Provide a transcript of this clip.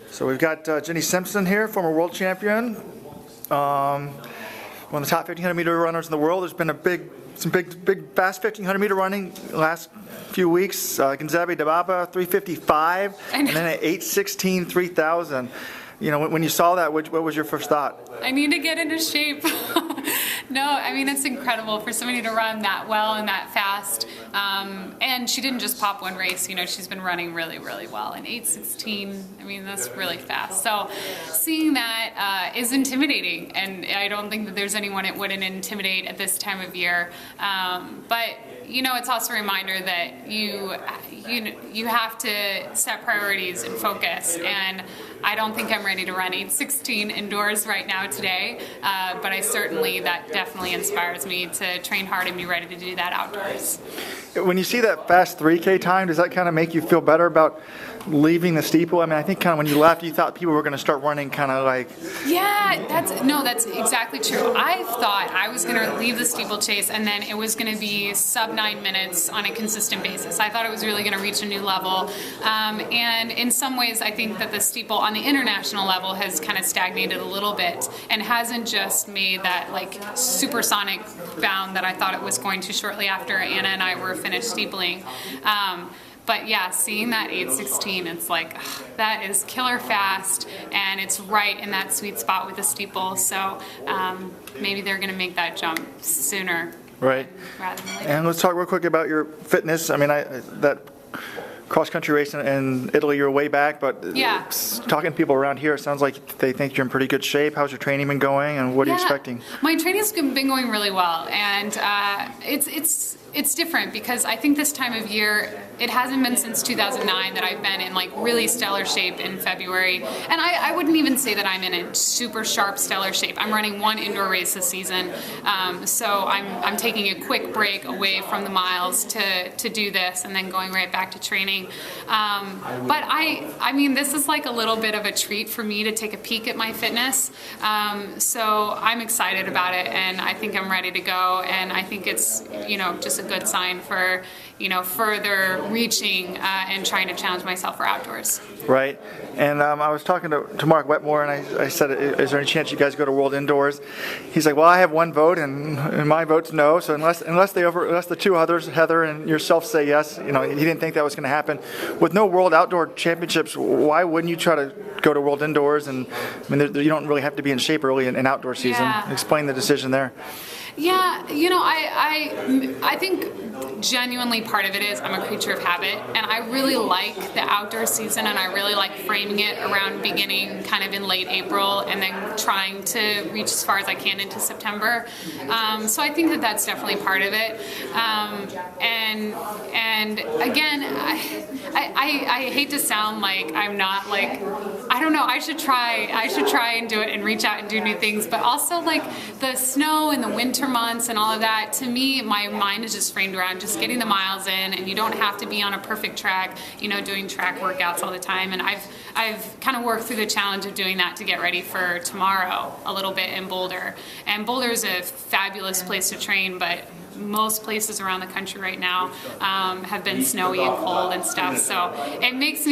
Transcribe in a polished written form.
So we've got Jenny Simpson here, former world champion, one of the top 1,500 meter runners in the world. There's been some big fast 1,500 meter running the last few weeks. Genzebe, Dibaba, 3:55, and then at 8:16, 3,000. You know, when you saw that, what was your first thought? I need to get into shape. No, I mean, it's incredible for somebody to run that well and that fast. And she didn't just pop one race, you know, she's been running really, really well. And 8:16, I mean, that's really fast. So seeing that is intimidating. And I don't think that there's anyone it wouldn't intimidate at this time of year. But you know, it's also a reminder that you have to set priorities and focus. And I don't think I'm ready to run 8:16 indoors right now today, but that definitely inspires me to train hard and be ready to do that outdoors. When you see that fast 3K time, does that kind of make you feel better about leaving the steeple? I mean, I think kind of when you left, you thought people were going to start running kind of like... Yeah, that's exactly true. I thought I was going to leave the steeplechase and then it was going to be sub 9 minutes on a consistent basis. I thought it was really going to reach a new level. And in some ways, I think that the steeple on the international level has kind of stagnated a little bit and hasn't just made that like supersonic bound that I thought it was going to shortly after Anna and I were finished steepling. But yeah, seeing that 8:16, it's like, ugh, that is killer fast, and it's right in that sweet spot with the steeple. So maybe they're going to make that jump sooner, right? Rather than later. And let's talk real quick about your fitness. I mean, that cross-country race in Italy, you're way back, but yeah. Talking to people around here, it sounds like they think you're in pretty good shape. How's your training been going, and what are you expecting? My training's been going really well, and it's different because I think this time of year, it hasn't been since 2009 that I've been in like really stellar shape in February, and I wouldn't even say that I'm in a super sharp stellar shape. I'm running one indoor race this season, so I'm taking a quick break away from the miles to do this, and then going right back to training. But I mean, this is like a little bit of a treat for me to take a peek at my fitness. So I'm excited about it, and I think I'm ready to go. And I think it's, you know, just a good sign for, you know, further reaching and trying to challenge myself for outdoors. Right. And I was talking to Mark Wetmore, and I said, is there any chance you guys go to World Indoors? He's like, well, I have one vote, and my vote's no. So unless the two others, Heather and yourself, say yes, you know, he didn't think that was going to happen. With no World Outdoor Championships, why wouldn't you try to go to World Indoors? And I mean, you don't really have to be in shape early in outdoor season. Yeah. Explain the decision there. Yeah, you know, I think genuinely part of it is I'm a creature of habit, and I really like the outdoor season, and I really like framing it around beginning kind of in late April and then trying to reach as far as I can into September. So I think that that's definitely part of it. And again, I hate to sound like I'm not like, I don't know, I should try and do it and reach out and do new things, but also like the snow and the winter months and all of that, to me, my mind is just framed around just getting the miles in, and you don't have to be on a perfect track, you know, doing track workouts all the time. And I've kind of worked through the challenge of doing that to get ready for tomorrow a little bit in Boulder. And Boulder is a fabulous place to train, but most places around the country right now have been snowy and cold and stuff, so it makes me